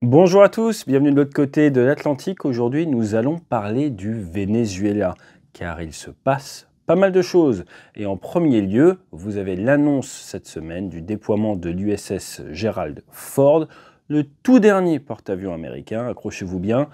Bonjour à tous, bienvenue de l'autre côté de l'Atlantique. Aujourd'hui, nous allons parler du Venezuela, car il se passe pas mal de choses. Et en premier lieu, vous avez l'annonce cette semaine du déploiement de l'USS Gerald Ford, le tout dernier porte-avions américain, accrochez-vous bien,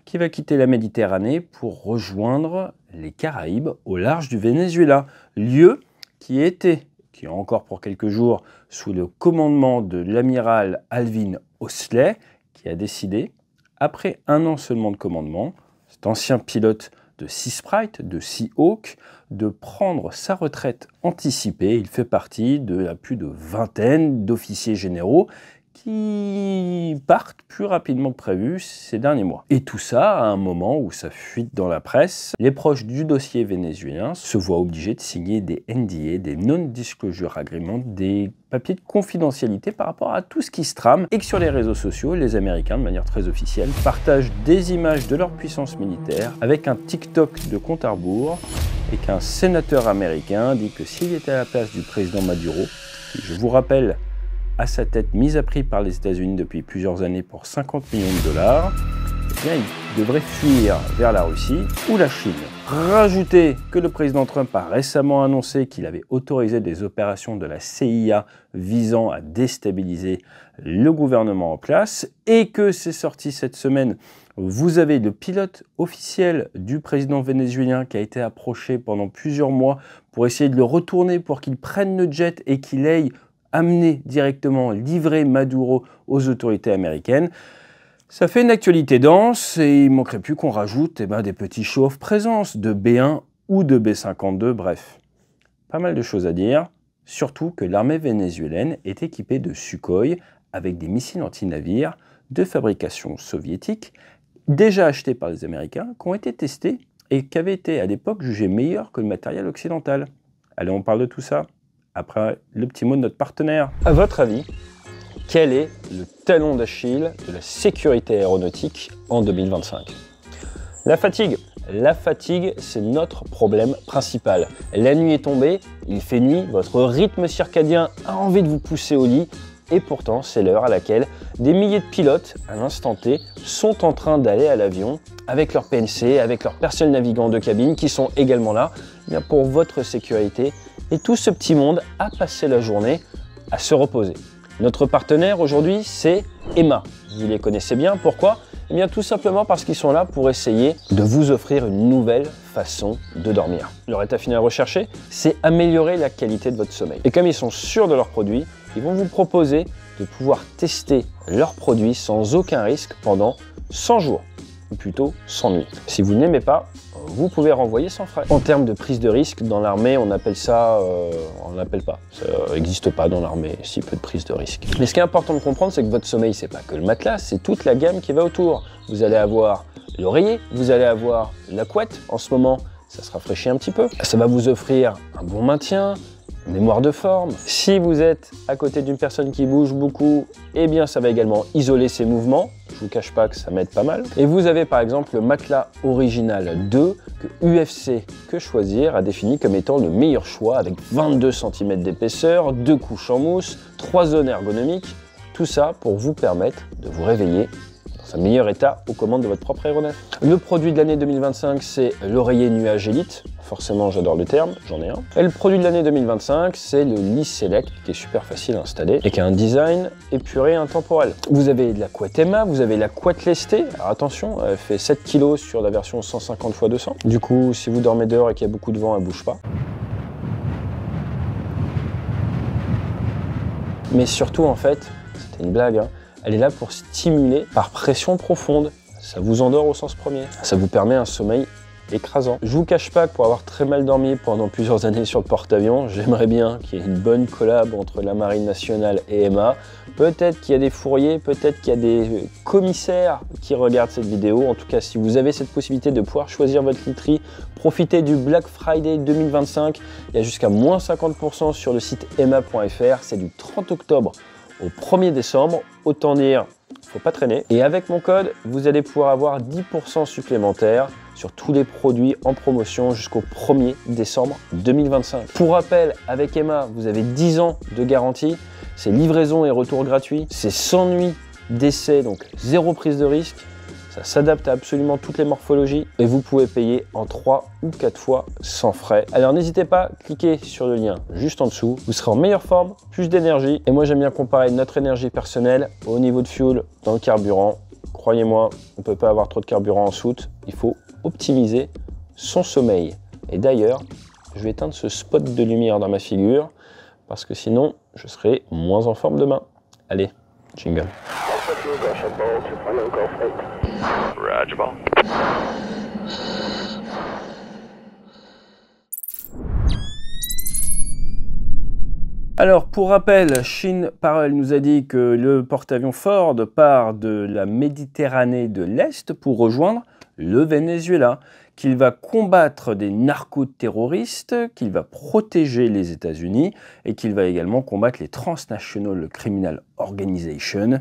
qui va quitter la Méditerranée pour rejoindre les Caraïbes au large du Venezuela, lieu qui est encore pour quelques jours sous le commandement de l'amiral Alvin Osley, qui a décidé, après un an seulement de commandement, cet ancien pilote de Sea Sprite, de Sea Hawk, de prendre sa retraite anticipée. Il fait partie de la plus de vingtaine d'officiers généraux qui partent plus rapidement que prévu ces derniers mois. Et tout ça à un moment où ça fuite dans la presse. Les proches du dossier vénézuélien se voient obligés de signer des NDA, des Non-Disclosure Agreements, des papiers de confidentialité par rapport à tout ce qui se trame, et que sur les réseaux sociaux, les Américains, de manière très officielle, partagent des images de leur puissance militaire avec un TikTok de compte à rebours, et qu'un sénateur américain dit que s'il était à la place du président Maduro, qui, je vous rappelle, à sa tête mise à prix par les États-Unis depuis plusieurs années pour 50 millions de dollars, eh bien, il devrait fuir vers la Russie ou la Chine. Rajoutez que le président Trump a récemment annoncé qu'il avait autorisé des opérations de la CIA visant à déstabiliser le gouvernement en place, et que c'est sorti cette semaine. Vous avez le pilote officiel du président vénézuélien qui a été approché pendant plusieurs mois pour essayer de le retourner pour qu'il prenne le jet et qu'il aille amener directement, livrer Maduro aux autorités américaines. Ça fait une actualité dense et il ne manquerait plus qu'on rajoute des petits show-off présence de B1 ou de B-52, bref. Pas mal de choses à dire, surtout que l'armée vénézuélienne est équipée de Sukhoi avec des missiles anti-navires de fabrication soviétique, déjà achetés par les Américains, qui ont été testés et qui avaient été à l'époque jugés meilleurs que le matériel occidental. Allez, on parle de tout ça après le petit mot de notre partenaire. À votre avis, quel est le talon d'Achille de la sécurité aéronautique en 2025? La fatigue. La fatigue, c'est notre problème principal. La nuit est tombée, il fait nuit, votre rythme circadien a envie de vous pousser au lit, et pourtant c'est l'heure à laquelle des milliers de pilotes, à l'instant T, sont en train d'aller à l'avion avec leur PNC, avec leur personnel navigant de cabine qui sont également là bien pour votre sécurité. Et tout ce petit monde a passé la journée à se reposer. Notre partenaire aujourd'hui, c'est Ema. Vous les connaissez bien, pourquoi? Eh bien tout simplement parce qu'ils sont là pour essayer de vous offrir une nouvelle façon de dormir. Leur état final recherché, c'est améliorer la qualité de votre sommeil. Et comme ils sont sûrs de leurs produits, ils vont vous proposer de pouvoir tester leurs produits sans aucun risque pendant 100 jours, ou plutôt 100 nuits. Si vous n'aimez pas, vous pouvez renvoyer sans frais. En termes de prise de risque, dans l'armée, on appelle ça... on n'appelle pas. Ça n'existe pas dans l'armée, si peu de prise de risque. Mais ce qui est important de comprendre, c'est que votre sommeil, c'est pas que le matelas, c'est toute la gamme qui va autour. Vous allez avoir l'oreiller, vous allez avoir la couette. En ce moment, ça se rafraîchit un petit peu. Ça va vous offrir un bon maintien, mémoire de forme. Si vous êtes à côté d'une personne qui bouge beaucoup, eh bien ça va également isoler ses mouvements. Je vous cache pas que ça m'aide pas mal. Et vous avez par exemple le matelas original 2 que UFC Que Choisir a défini comme étant le meilleur choix, avec 22 cm d'épaisseur, 2 couches en mousse, 3 zones ergonomiques. Tout ça pour vous permettre de vous réveiller dans un meilleur état aux commandes de votre propre aéronef. Le produit de l'année 2025, c'est l'oreiller nuage Elite. Forcément, j'adore le terme, j'en ai un. Et le produit de l'année 2025, c'est le Lee Select, qui est super facile à installer et qui a un design épuré et intemporel. Vous avez de la couette Ema, vous avez la couette lestée. Alors attention, elle fait 7 kg sur la version 150 x 200. Du coup, si vous dormez dehors et qu'il y a beaucoup de vent, elle bouge pas. Mais surtout, en fait, c'était une blague, hein, elle est là pour stimuler par pression profonde. Ça vous endort au sens premier. Ça vous permet un sommeil écrasant. Je vous cache pas que pour avoir très mal dormi pendant plusieurs années sur le porte-avions, j'aimerais bien qu'il y ait une bonne collab entre la Marine nationale et Ema. Peut-être qu'il y a des fourriers, peut-être qu'il y a des commissaires qui regardent cette vidéo. En tout cas, si vous avez cette possibilité de pouvoir choisir votre literie, profitez du Black Friday 2025. Il y a jusqu'à moins 50% sur le site ema.fr. C'est du 30 octobre au 1er décembre. Autant dire, faut pas traîner. Et avec mon code, vous allez pouvoir avoir 10% supplémentaires sur tous les produits en promotion jusqu'au 1er décembre 2025. Pour rappel, avec Ema, vous avez 10 ans de garantie, c'est livraison et retour gratuit, c'est 100 nuits d'essai, donc zéro prise de risque. Ça s'adapte à absolument toutes les morphologies et vous pouvez payer en 3 ou 4 fois sans frais. Alors n'hésitez pas, cliquez sur le lien juste en dessous. Vous serez en meilleure forme, plus d'énergie. Et moi j'aime bien comparer notre énergie personnelle au niveau de fuel dans le carburant. Croyez-moi, on ne peut pas avoir trop de carburant en soute. Il faut optimiser son sommeil. Et d'ailleurs, je vais éteindre ce spot de lumière dans ma figure parce que sinon je serai moins en forme demain. Allez, jingle. Alors, pour rappel, Shin Parel nous a dit que le porte-avions Ford part de la Méditerranée de l'Est pour rejoindre le Venezuela, qu'il va combattre des narcoterroristes, qu'il va protéger les États-Unis et qu'il va également combattre les Transnational Criminal Organization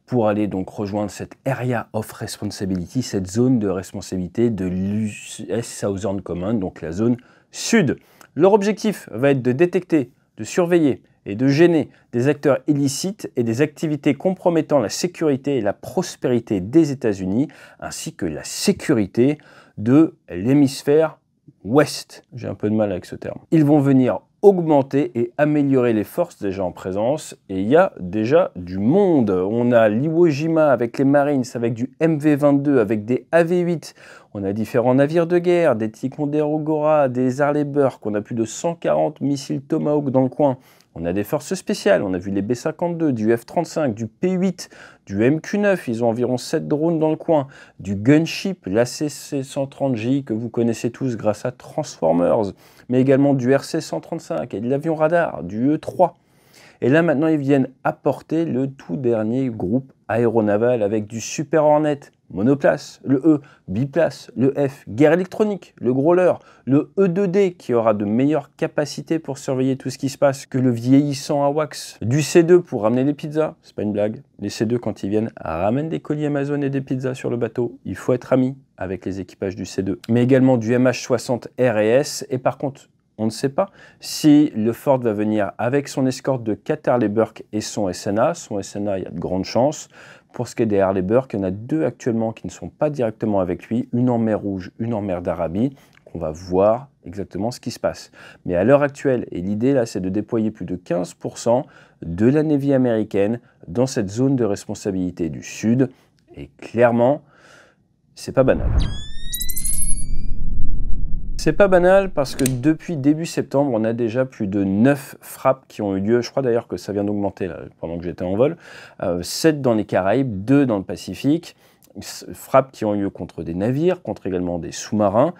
pour aller donc rejoindre cette Area of Responsibility, cette zone de responsabilité de l'US Southern Command, donc la zone sud. Leur objectif va être de détecter, de surveiller et de gêner des acteurs illicites et des activités compromettant la sécurité et la prospérité des États-Unis, ainsi que la sécurité de l'hémisphère ouest. J'ai un peu de mal avec ce terme. Ils vont venir augmenter et améliorer les forces déjà en présence, et il y a déjà du monde. On a l'Iwo Jima avec les Marines, avec du MV-22, avec des AV-8, on a différents navires de guerre, des Ticonderoga, des Arleigh Burke, on a plus de 140 missiles Tomahawk dans le coin. On a des forces spéciales, on a vu les B-52, du F-35, du P-8, du MQ-9, ils ont environ 7 drones dans le coin, du gunship, l'ACC-130J que vous connaissez tous grâce à Transformers, mais également du RC-135 et de l'avion radar, du E-3. Et là maintenant ils viennent apporter le tout dernier groupe aéronaval avec du Super Hornet, monoplace, le E, biplace, le F, guerre électronique, le Growler, le E2D qui aura de meilleures capacités pour surveiller tout ce qui se passe que le vieillissant AWACS, du C2 pour ramener des pizzas, c'est pas une blague, les C2 quand ils viennent ramènent des colis Amazon et des pizzas sur le bateau, il faut être ami avec les équipages du C2, mais également du MH60 R&S et par contre on ne sait pas si le Ford va venir avec son escorte de 4 Arleigh Burke et son SNA. Son SNA, il y a de grandes chances. Pour ce qui est des Arleigh Burke, il y en a 2 actuellement qui ne sont pas directement avec lui, une en mer Rouge, une en mer d'Arabie. On va voir exactement ce qui se passe. Mais à l'heure actuelle, et l'idée là, c'est de déployer plus de 15% de la Navy américaine dans cette zone de responsabilité du Sud. Et clairement, c'est pas banal. C'est pas banal parce que depuis début septembre, on a déjà plus de 9 frappes qui ont eu lieu. Je crois d'ailleurs que ça vient d'augmenter pendant que j'étais en vol. 7 dans les Caraïbes, 2 dans le Pacifique. Frappes qui ont eu lieu contre des navires, contre également des sous-marins,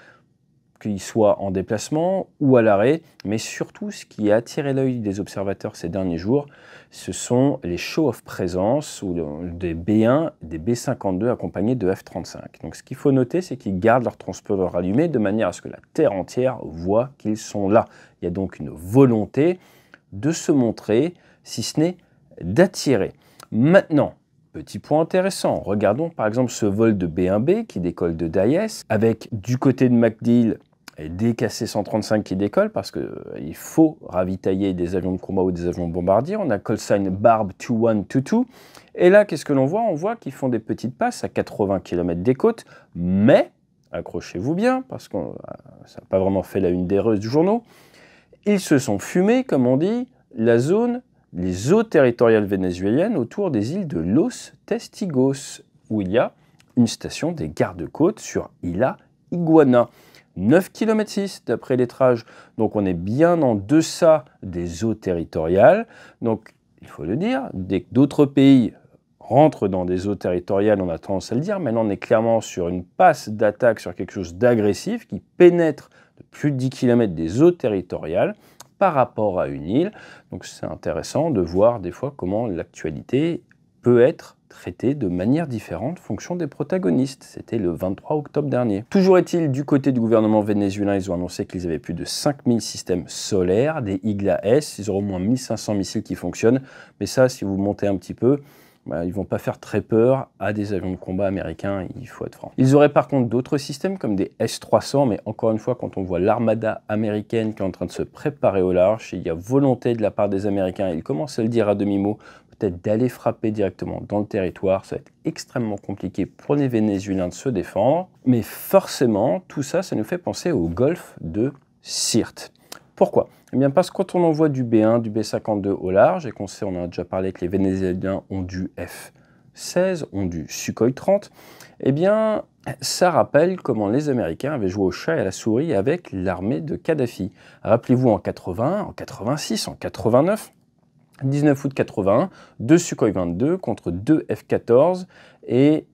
qu'ils soient en déplacement ou à l'arrêt. Mais surtout, ce qui a attiré l'œil des observateurs ces derniers jours, ce sont les shows of présence ou des B1, des B-52 accompagnés de F-35. Donc ce qu'il faut noter, c'est qu'ils gardent leur transpondeur allumé de manière à ce que la Terre entière voit qu'ils sont là. Il y a donc une volonté de se montrer, si ce n'est d'attirer. Maintenant, petit point intéressant, regardons par exemple ce vol de B1B qui décolle de Dayes, avec du côté de MacDill et des KC-135 qui décollent parce qu'il faut ravitailler des avions de combat ou des avions bombardiers. On a call sign Barb 2122. Et là, qu'est-ce que l'on voit? On voit qu'ils font des petites passes à 80 km des côtes, mais, accrochez-vous bien, parce que ça n'a pas vraiment fait la une des journaux, ils se sont fumés, comme on dit, la zone, les eaux territoriales vénézuéliennes autour des îles de Los Testigos, où il y a une station des gardes-côtes sur Isla Iguana. 9 km 6 d'après lettrage, donc on est bien en deçà des eaux territoriales. Donc il faut le dire, dès que d'autres pays rentrent dans des eaux territoriales, on a tendance à le dire, maintenant on est clairement sur une passe d'attaque, sur quelque chose d'agressif qui pénètre de plus de 10 km des eaux territoriales par rapport à une île. Donc c'est intéressant de voir des fois comment l'actualité peut être traité de manière différente en fonction des protagonistes. C'était le 23 octobre dernier. Toujours est-il, du côté du gouvernement vénézuélien, ils ont annoncé qu'ils avaient plus de 5000 systèmes solaires, des Igla-S, ils auront au moins 1500 missiles qui fonctionnent, mais ça, si vous montez un petit peu, ils ne vont pas faire très peur à des avions de combat américains, il faut être franc. Ils auraient par contre d'autres systèmes comme des S-300, mais encore une fois, quand on voit l'armada américaine qui est en train de se préparer au large, il y a volonté de la part des Américains, ils commencent à le dire à demi-mot, peut-être d'aller frapper directement dans le territoire. Ça va être extrêmement compliqué pour les Vénézuéliens de se défendre. Mais forcément, tout ça, ça nous fait penser au golfe de Sirte. Pourquoi? Eh bien parce que quand on envoie du B1, du B-52 au large, et qu'on sait, on en a déjà parlé, que les Vénézuéliens ont du F-16, ont du Sukhoi 30, eh bien ça rappelle comment les Américains avaient joué au chat et à la souris avec l'armée de Kadhafi. Rappelez-vous en 81, en 86, en 89, 19 août 81, 2 Sukhoi 22 contre 2 F-14 et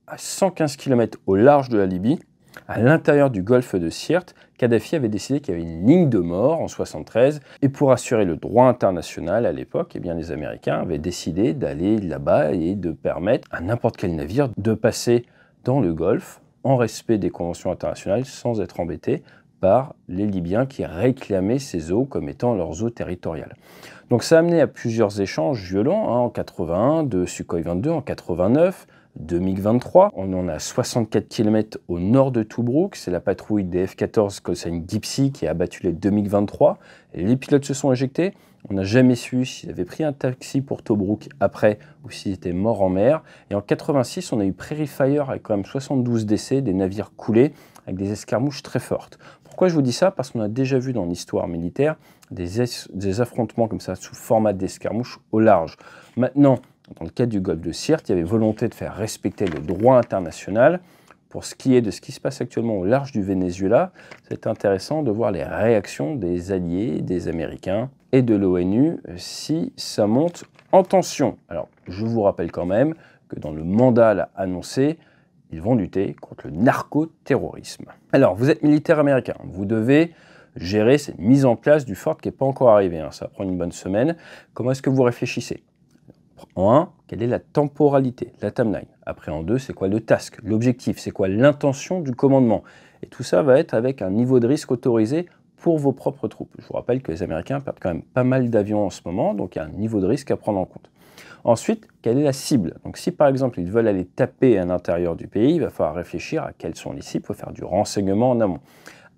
à 115 km au large de la Libye, à l'intérieur du golfe de Sirte, Kadhafi avait décidé qu'il y avait une ligne de mort en 73 et pour assurer le droit international à l'époque, eh bien les Américains avaient décidé d'aller là-bas et de permettre à n'importe quel navire de passer dans le golfe en respect des conventions internationales sans être embêtés par les Libyens qui réclamaient ces eaux comme étant leurs eaux territoriales. Donc ça a amené à plusieurs échanges violents, en 81, de Sukhoi 22, en 89, de MiG-23. On en a 64 km au nord de Tobruk. C'est la patrouille des F-14 Cossack Gypsy qui a abattu les 2 MiG-23. Les pilotes se sont éjectés. On n'a jamais su s'ils avaient pris un taxi pour Tobruk après ou s'ils étaient morts en mer. Et en 86, on a eu Prairie Fire avec quand même 72 décès, des navires coulés avec des escarmouches très fortes. Pourquoi je vous dis ça? Parce qu'on a déjà vu dans l'histoire militaire des affrontements comme ça sous format d'escarmouches au large. Maintenant, dans le cadre du golfe de Sirte, il y avait volonté de faire respecter le droit international. Pour ce qui est de ce qui se passe actuellement au large du Venezuela, c'est intéressant de voir les réactions des alliés, des Américains et de l'ONU si ça monte en tension. Alors, je vous rappelle quand même que dans le mandat annoncé, ils vont lutter contre le narcoterrorisme. Alors, vous êtes militaire américain, vous devez gérer cette mise en place du fort qui n'est pas encore arrivé, ça prend une bonne semaine. Comment est-ce que vous réfléchissez? En 1, quelle est la temporalité, la timeline? Après, en 2, c'est quoi le task, l'objectif? C'est quoi l'intention du commandement? Et tout ça va être avec un niveau de risque autorisé pour vos propres troupes. Je vous rappelle que les Américains perdent quand même pas mal d'avions en ce moment, donc il y a un niveau de risque à prendre en compte. Ensuite, quelle est la cible? Donc si par exemple ils veulent aller taper à l'intérieur du pays, il va falloir réfléchir à quelles sont les cibles, il faut faire du renseignement en amont.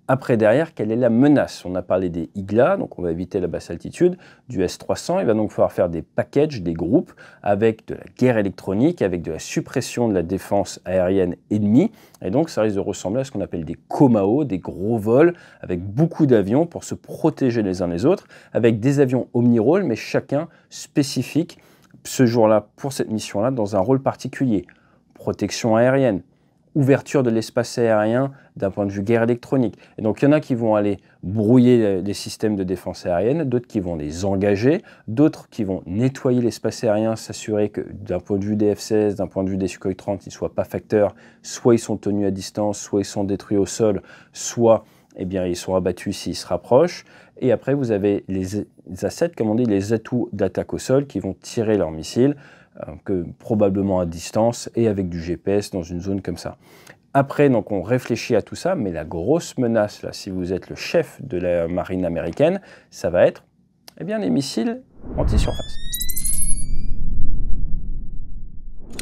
Après, derrière, quelle est la menace? On a parlé des IGLA, donc on va éviter la basse altitude, du S-300. Il va donc falloir faire des packages, des groupes, avec de la guerre électronique, avec de la suppression de la défense aérienne ennemie. Et donc, ça risque de ressembler à ce qu'on appelle des COMAO, des gros vols, avec beaucoup d'avions pour se protéger les uns les autres, avec des avions omni-rôles, mais chacun spécifique, ce jour-là, pour cette mission-là, dans un rôle particulier. Protection aérienne, ouverture de l'espace aérien d'un point de vue guerre électronique. Et donc il y en a qui vont aller brouiller les systèmes de défense aérienne, d'autres qui vont les engager, d'autres qui vont nettoyer l'espace aérien, s'assurer que d'un point de vue des F-16, d'un point de vue des Sukhoi 30, ils ne soient pas facteurs, soit ils sont tenus à distance, soit ils sont détruits au sol, soit eh bien, ils sont abattus s'ils se rapprochent. Et après, vous avez les assets, comme on dit, les atouts d'attaque au sol qui vont tirer leurs missiles, que probablement à distance et avec du GPS dans une zone comme ça. Après, donc, on réfléchit à tout ça, mais la grosse menace, là, si vous êtes le chef de la marine américaine, ça va être eh bien, les missiles anti-surface.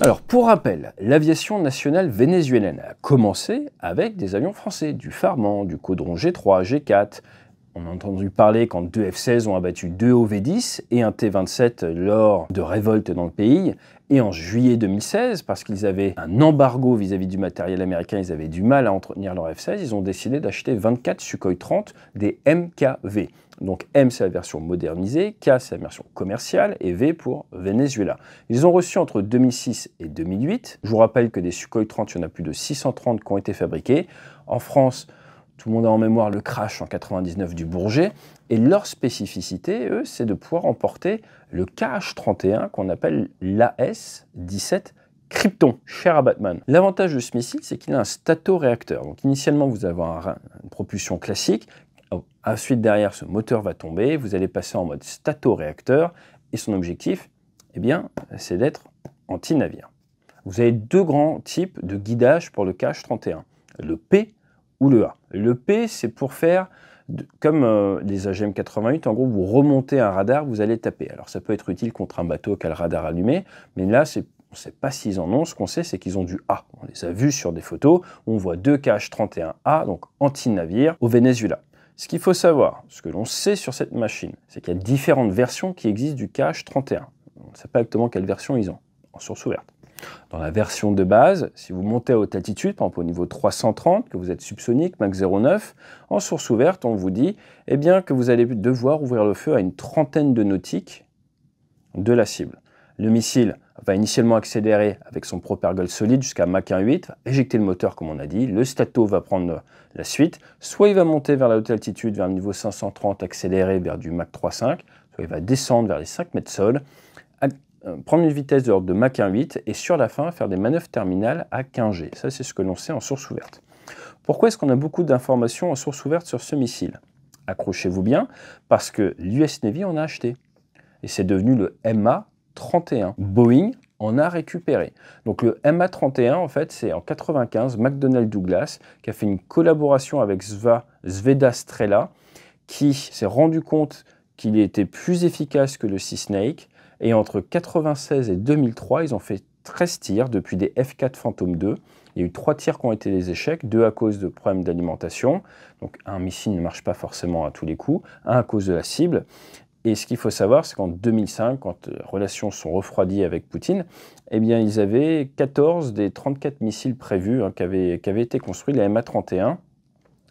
Alors, pour rappel, l'aviation nationale vénézuélienne a commencé avec des avions français, du Farman, du Caudron G3, G4. On a entendu parler quand 2 F-16 ont abattu 2 OV-10 et un T-27 lors de révoltes dans le pays. Et en juillet 2016, parce qu'ils avaient un embargo vis-à-vis du matériel américain, ils avaient du mal à entretenir leur F-16, ils ont décidé d'acheter 24 Sukhoi 30 des MKV. Donc M, c'est la version modernisée, K, c'est la version commerciale, et V pour Venezuela. Ils ont reçu entre 2006 et 2008. Je vous rappelle que des Sukhoi 30, il y en a plus de 630 qui ont été fabriqués. En France, tout le monde a en mémoire le crash en 99 du Bourget. Et leur spécificité, eux, c'est de pouvoir emporter le KH-31 qu'on appelle l'AS-17 Krypton, cher à Batman. L'avantage de ce missile, c'est qu'il a un statoréacteur. Donc initialement, vous avez une propulsion classique. Ensuite, derrière, ce moteur va tomber. Vous allez passer en mode statoréacteur. Et son objectif, eh bien, c'est d'être anti-navire. Vous avez deux grands types de guidage pour le KH-31. Le P ou le A. Le P, c'est pour faire, comme les AGM-88, en gros, vous remontez un radar, vous allez taper. Alors, ça peut être utile contre un bateau qui a le radar allumé, mais là, on ne sait pas s'ils en ont. Ce qu'on sait, c'est qu'ils ont du A. On les a vus sur des photos. On voit deux KH-31A, donc anti-navire, au Venezuela. Ce qu'il faut savoir, ce que l'on sait sur cette machine, c'est qu'il y a différentes versions qui existent du KH-31. On ne sait pas exactement quelle version ils ont, en source ouverte. Dans la version de base, si vous montez à haute altitude, par exemple au niveau 330, que vous êtes subsonique, Mach 0,9, en source ouverte, on vous dit eh bien, que vous allez devoir ouvrir le feu à une trentaine de nautiques de la cible. Le missile va initialement accélérer avec son propergol solide jusqu'à Mach 1,8, va éjecter le moteur comme on a dit, le stato va prendre la suite, soit il va monter vers la haute altitude, vers le niveau 530, accélérer vers du Mach 3,5, soit il va descendre vers les 5 mètres sol, prendre une vitesse de l'ordre de Mach 1,8 et sur la fin faire des manœuvres terminales à 15 G. Ça c'est ce que l'on sait en source ouverte. Pourquoi est-ce qu'on a beaucoup d'informations en source ouverte sur ce missile? Accrochez-vous bien, parce que l'US Navy en a acheté. Et c'est devenu le MA-31. Boeing en a récupéré. Donc le MA-31, en fait, c'est en 1995, McDonnell Douglas, qui a fait une collaboration avec Sveda Strela, qui s'est rendu compte qu'il était plus efficace que le Sea Snake. Et entre 1996 et 2003, ils ont fait 13 tirs depuis des F-4 Phantom II. Il y a eu 3 tirs qui ont été des échecs, 2 à cause de problèmes d'alimentation. Donc un missile ne marche pas forcément à tous les coups, un à cause de la cible. Et ce qu'il faut savoir, c'est qu'en 2005, quand les relations sont refroidies avec Poutine, eh bien, ils avaient 14 des 34 missiles prévus qui avaient été construits, les MA-31.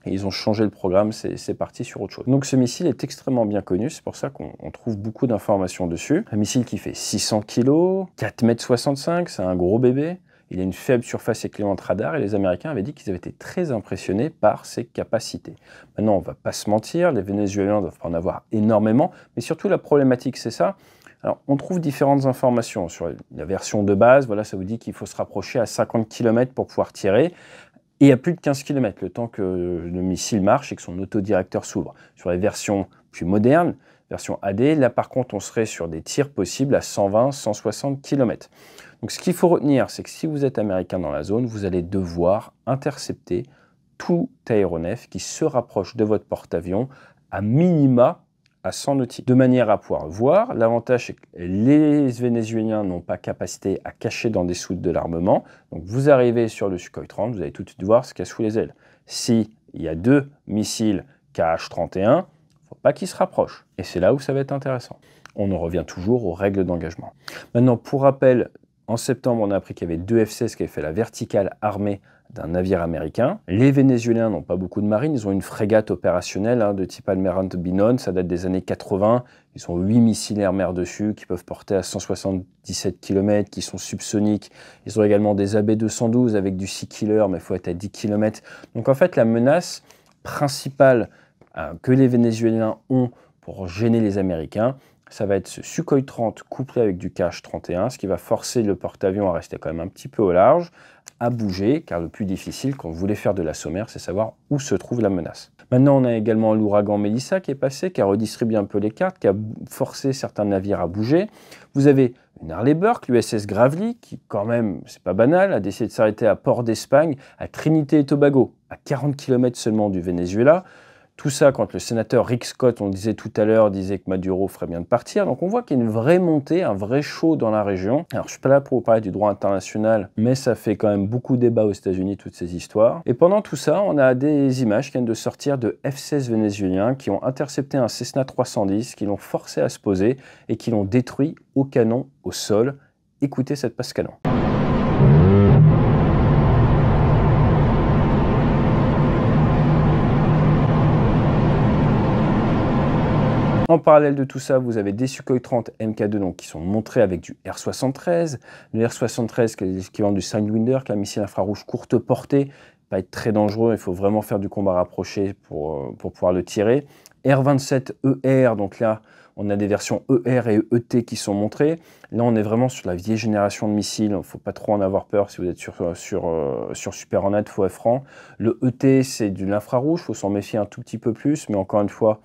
Et ils ont changé le programme, c'est parti sur autre chose. Donc ce missile est extrêmement bien connu, c'est pour ça qu'on trouve beaucoup d'informations dessus. Un missile qui fait 600 kg, 4,65 m, c'est un gros bébé. Il a une faible surface éclairante radar et les Américains avaient dit qu'ils avaient été très impressionnés par ses capacités. Maintenant, on ne va pas se mentir, les Vénézuéliens doivent pas en avoir énormément, mais surtout la problématique, c'est ça. Alors, on trouve différentes informations sur la version de base. Voilà, ça vous dit qu'il faut se rapprocher à 50 km pour pouvoir tirer. Et à plus de 15 km, le temps que le missile marche et que son autodirecteur s'ouvre. Sur les versions plus modernes, version AD, là par contre on serait sur des tirs possibles à 120-160 km. Donc ce qu'il faut retenir, c'est que si vous êtes américain dans la zone, vous allez devoir intercepter tout aéronef qui se rapproche de votre porte-avions à minima à 100 nautiques. De manière à pouvoir voir, l'avantage c'est que les Vénézuéliens n'ont pas capacité à cacher dans des soutes de l'armement. Donc vous arrivez sur le Sukhoi 30, vous allez tout de suite voir ce qu'il y a sous les ailes. S'il y a 2 missiles KH-31, il ne faut pas qu'ils se rapprochent. Et c'est là où ça va être intéressant. On en revient toujours aux règles d'engagement. Maintenant, pour rappel, en septembre, on a appris qu'il y avait 2 F-16 qui avaient fait la verticale armée d'un navire américain. Les Vénézuéliens n'ont pas beaucoup de marine, ils ont une frégate opérationnelle de type Almirante Binón, ça date des années 80, ils ont 8 missiles air-mer dessus qui peuvent porter à 177 km, qui sont subsoniques. Ils ont également des AB-212 avec du Sea Killer, mais il faut être à 10 km. Donc en fait, la menace principale que les Vénézuéliens ont pour gêner les Américains, ça va être ce Sukhoi 30 couplé avec du KH-31, ce qui va forcer le porte-avions à rester quand même un petit peu au large, à bouger, car le plus difficile quand vous voulez faire de l'assaut mer, c'est savoir où se trouve la menace. Maintenant, on a également l'ouragan Melissa qui est passé, qui a redistribué un peu les cartes, qui a forcé certains navires à bouger. Vous avez une Harley Burke, l'USS Gravely, qui quand même, c'est pas banal, a décidé de s'arrêter à Port d'Espagne, à Trinité et Tobago, à 40 km seulement du Venezuela. Tout ça, quand le sénateur Rick Scott, on le disait tout à l'heure, disait que Maduro ferait bien de partir. Donc on voit qu'il y a une vraie montée, un vrai chaud dans la région. Alors je ne suis pas là pour vous parler du droit international, mais ça fait quand même beaucoup de débat aux États-Unis, toutes ces histoires. Et pendant tout ça, on a des images qui viennent de sortir de F-16 vénézuéliens qui ont intercepté un Cessna 310, qui l'ont forcé à se poser et qui l'ont détruit au canon, au sol. Écoutez cette passe canon. En parallèle de tout ça, vous avez des Sukhoi 30 Mk2 donc, qui sont montrés avec du R-73. Le R-73 qui est l'équivalent du Sidewinder, qui est un missile infrarouge courte portée, pas être très dangereux, il faut vraiment faire du combat rapproché pour pouvoir le tirer. R-27ER, donc là on a des versions ER et ET qui sont montrées. Là on est vraiment sur la vieille génération de missiles, il ne faut pas trop en avoir peur si vous êtes sur Super Hornet, faux F-Rang. Le ET c'est de l'infrarouge, il faut s'en méfier un tout petit peu plus, mais encore une fois,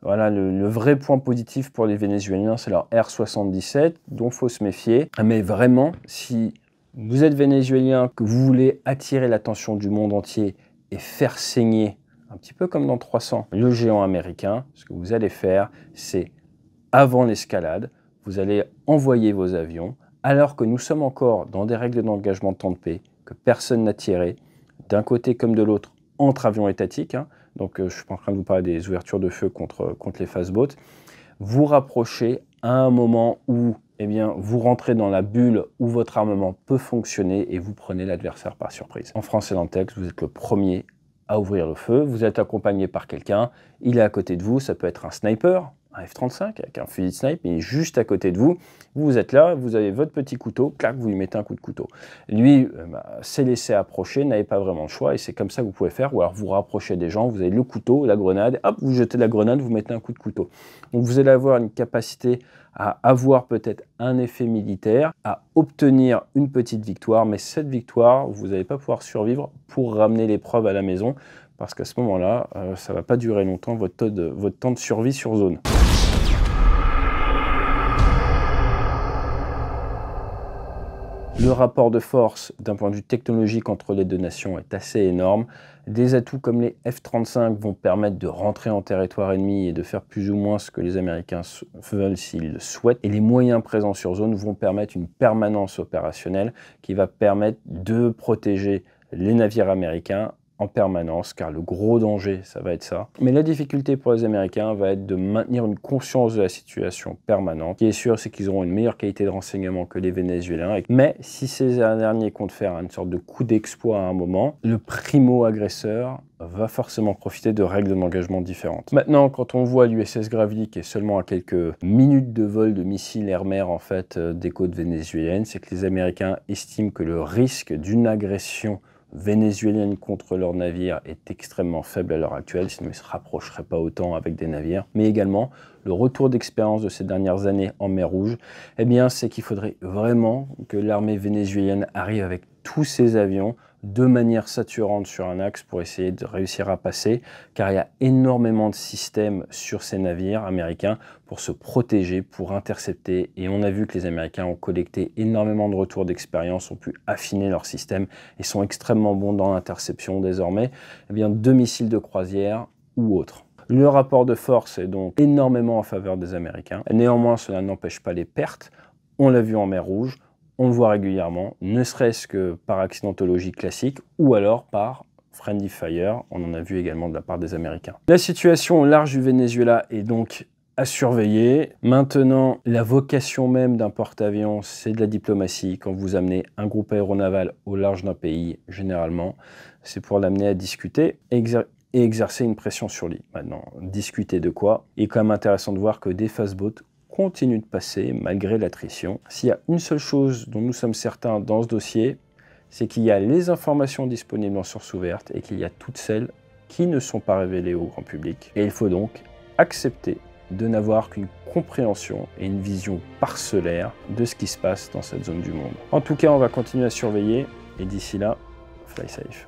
voilà, le vrai point positif pour les Vénézuéliens, c'est leur R-77, dont il faut se méfier. Mais vraiment, si vous êtes vénézuélien, que vous voulez attirer l'attention du monde entier et faire saigner, un petit peu comme dans 300, le géant américain, ce que vous allez faire, c'est, avant l'escalade, vous allez envoyer vos avions, alors que nous sommes encore dans des règles d'engagement de temps de paix, que personne n'a tiré, d'un côté comme de l'autre, entre avions étatiques, donc je ne suis pas en train de vous parler des ouvertures de feu contre les fast boats, vous rapprochez à un moment où eh bien, vous rentrez dans la bulle où votre armement peut fonctionner et vous prenez l'adversaire par surprise. En France et dans le texte, vous êtes le premier à ouvrir le feu, vous êtes accompagné par quelqu'un, il est à côté de vous, ça peut être un sniper, un F-35 avec un fusil de snipe, il est juste à côté de vous, vous êtes là, vous avez votre petit couteau, clac, vous lui mettez un coup de couteau. Lui s'est laissé approcher, n'avait pas vraiment le choix et c'est comme ça que vous pouvez faire, ou alors vous rapprochez des gens, vous avez le couteau, la grenade, hop, vous jetez la grenade, vous mettez un coup de couteau. Donc vous allez avoir une capacité à avoir peut-être un effet militaire, à obtenir une petite victoire, mais cette victoire, vous n'allez pas pouvoir survivre pour ramener l'épreuve à la maison, parce qu'à ce moment-là, ça ne va pas durer longtemps, votre temps de survie sur zone. Le rapport de force d'un point de vue technologique entre les deux nations est assez énorme. Des atouts comme les F-35 vont permettre de rentrer en territoire ennemi et de faire plus ou moins ce que les Américains veulent s'ils le souhaitent. Et les moyens présents sur zone vont permettre une permanence opérationnelle qui va permettre de protéger les navires américains en permanence, car le gros danger, ça va être ça. Mais la difficulté pour les Américains va être de maintenir une conscience de la situation permanente. Ce qui est sûr, c'est qu'ils auront une meilleure qualité de renseignement que les Vénézuéliens. Mais si ces derniers comptent faire une sorte de coup d'exploit à un moment, le primo-agresseur va forcément profiter de règles d'engagement différentes. Maintenant, quand on voit l'USS Gravely qui est seulement à quelques minutes de vol de missiles air-mer en fait des côtes vénézuéliennes, c'est que les Américains estiment que le risque d'une agression vénézuélienne contre leurs navires est extrêmement faible à l'heure actuelle, sinon ils ne se rapprocheraient pas autant avec des navires. Mais également, le retour d'expérience de ces dernières années en mer Rouge, eh bien, c'est qu'il faudrait vraiment que l'armée vénézuélienne arrive avec tous ses avions de manière saturante sur un axe pour essayer de réussir à passer, car il y a énormément de systèmes sur ces navires américains pour se protéger, pour intercepter, et on a vu que les Américains ont collecté énormément de retours d'expérience, ont pu affiner leur système et sont extrêmement bons dans l'interception désormais, eh bien, de missiles de croisière ou autres. Le rapport de force est donc énormément en faveur des Américains. Néanmoins, cela n'empêche pas les pertes. On l'a vu en mer Rouge, on le voit régulièrement, ne serait-ce que par accidentologie classique ou alors par friendly fire. On en a vu également de la part des Américains. La situation au large du Venezuela est donc à surveiller. Maintenant, la vocation même d'un porte-avions, c'est de la diplomatie. Quand vous amenez un groupe aéronaval au large d'un pays, généralement, c'est pour l'amener à discuter et exercer une pression sur lui. Maintenant, discuter de quoi? Il est quand même intéressant de voir que des fastboats continue de passer malgré l'attrition. S'il y a une seule chose dont nous sommes certains dans ce dossier, c'est qu'il y a les informations disponibles en source ouverte et qu'il y a toutes celles qui ne sont pas révélées au grand public. Et il faut donc accepter de n'avoir qu'une compréhension et une vision parcellaire de ce qui se passe dans cette zone du monde. En tout cas, on va continuer à surveiller et d'ici là, fly safe.